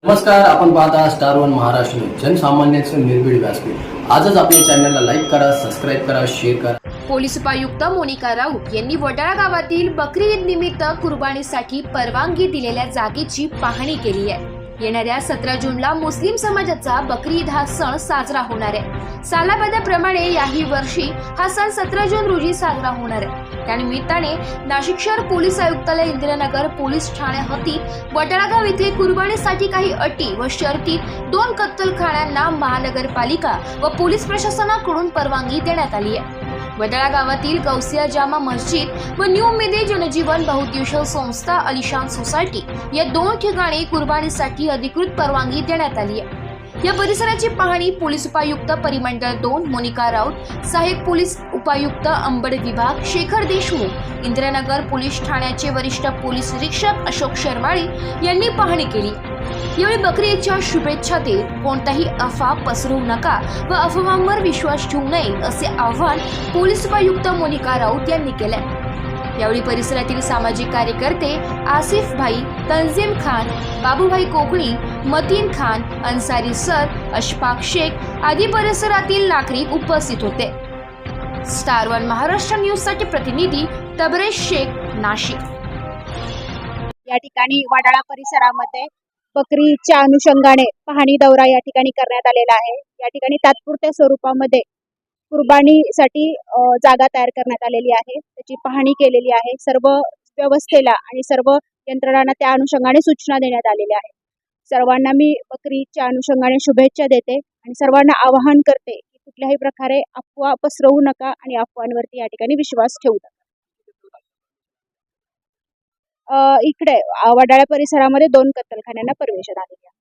नमस्कार, आपण पाहता स्टार वन महाराष्ट्र न्यूज, जनसामान्यांचे निर्भीड व्यासपीठ। आजच आपल्या चॅनलला लाईक करा, सबस्क्राईब करा, शेअर करा। पोलीस उपायुक्त मोनिका राऊत यांनी वडाळा गावातील बकरी ईद निमित्त कुर्बानीसाठी परवानगी दिलेल्या जागेची पाहणी केली आहे। येणाऱ्या 17 जूनला मुस्लिम समाजाचा बकरी ईद हा सण साजरा होणार आहे। सालाबादाप्रमाणे याही वर्षी हा सण 17 जून रोजी साजरा होणार आहे। त्यानिमित्ताने नाशिक शहर पोलीस आयुक्तालय, इंदिरानगर पोलीस ठाणे हद्दीत वडाळा गाव येथे कुर्बानीसाठी काही अटी व शर्ती 2 कत्तलखान्यांना महानगरपालिका व पोलीस प्रशासनाकडून परवानगी देण्यात आली आहे। वडाळा गावातील गौसिया जामा मस्जिद व न्यू उमेदी जनजीवन बहुउद्देशीय संस्था अलिशान सोसायटी या 2 ठिकाणी कुर्बानीसाठी अधिकृत परवानगी देण्यात आली आहे। या परिसराची पाहणी पोलीस उपायुक्त परिमंडळ 2 मोनिका राऊत, सहाय्यक पोलीस उपायुक्त अंबड विभाग शेखर देशमुख, इंदिरानगर पोलीस ठाण्याचे वरिष्ठ पोलीस निरीक्षक अशोक शर्माळी यांनी पाहणी केली। यावेळी बकरी ईदच्या शुभेच्छा देत कोणताही अफवा पसरवू नका व अफवांवर विश्वास ठेवू नये असे आवाहन पोलीस उपायुक्त मोनिका राऊत यांनी केले। यावेळी परिसरातील सामाजिक कार्यकर्ते आसिफ भाई, तंजीम खान, बाबूभाई कोकणी, मतीन खान, अन्सारी सर, अशफाक शेख आदी परिसरातील नागरिक उपस्थित होते। स्टार वन महाराष्ट्र न्यूज साठी प्रतिनिधी तबरेज शेख, नाशिक। या ठिकाणी वडाळा परिसरामध्ये बकरी ईदच्या अनुषंगाने पाहणी दौरा या ठिकाणी करण्यात आलेला आहे। या ठिकाणी तात्पुरत्या स्वरूपामध्ये कुर्बानीसाठी जागा तयार करण्यात आलेली आहे, त्याची पाहणी केलेली आहे। सर्व व्यवस्थेला आणि सर्व यंत्रणांना त्या अनुषंगाने सूचना देण्यात आलेल्या आहेत। सर्वांना मी बकरी ईदच्या अनुषंगाने शुभेच्छा देते आणि सर्वांना आवाहन करते की कुठल्याही प्रकारे अफवा पसरवू नका आणि अफवांवरती या ठिकाणी विश्वास ठेवू नका। इकडे वडाळा परिसरामध्ये 2 कत्तलखान्यांना परमिशन आलेली आहे।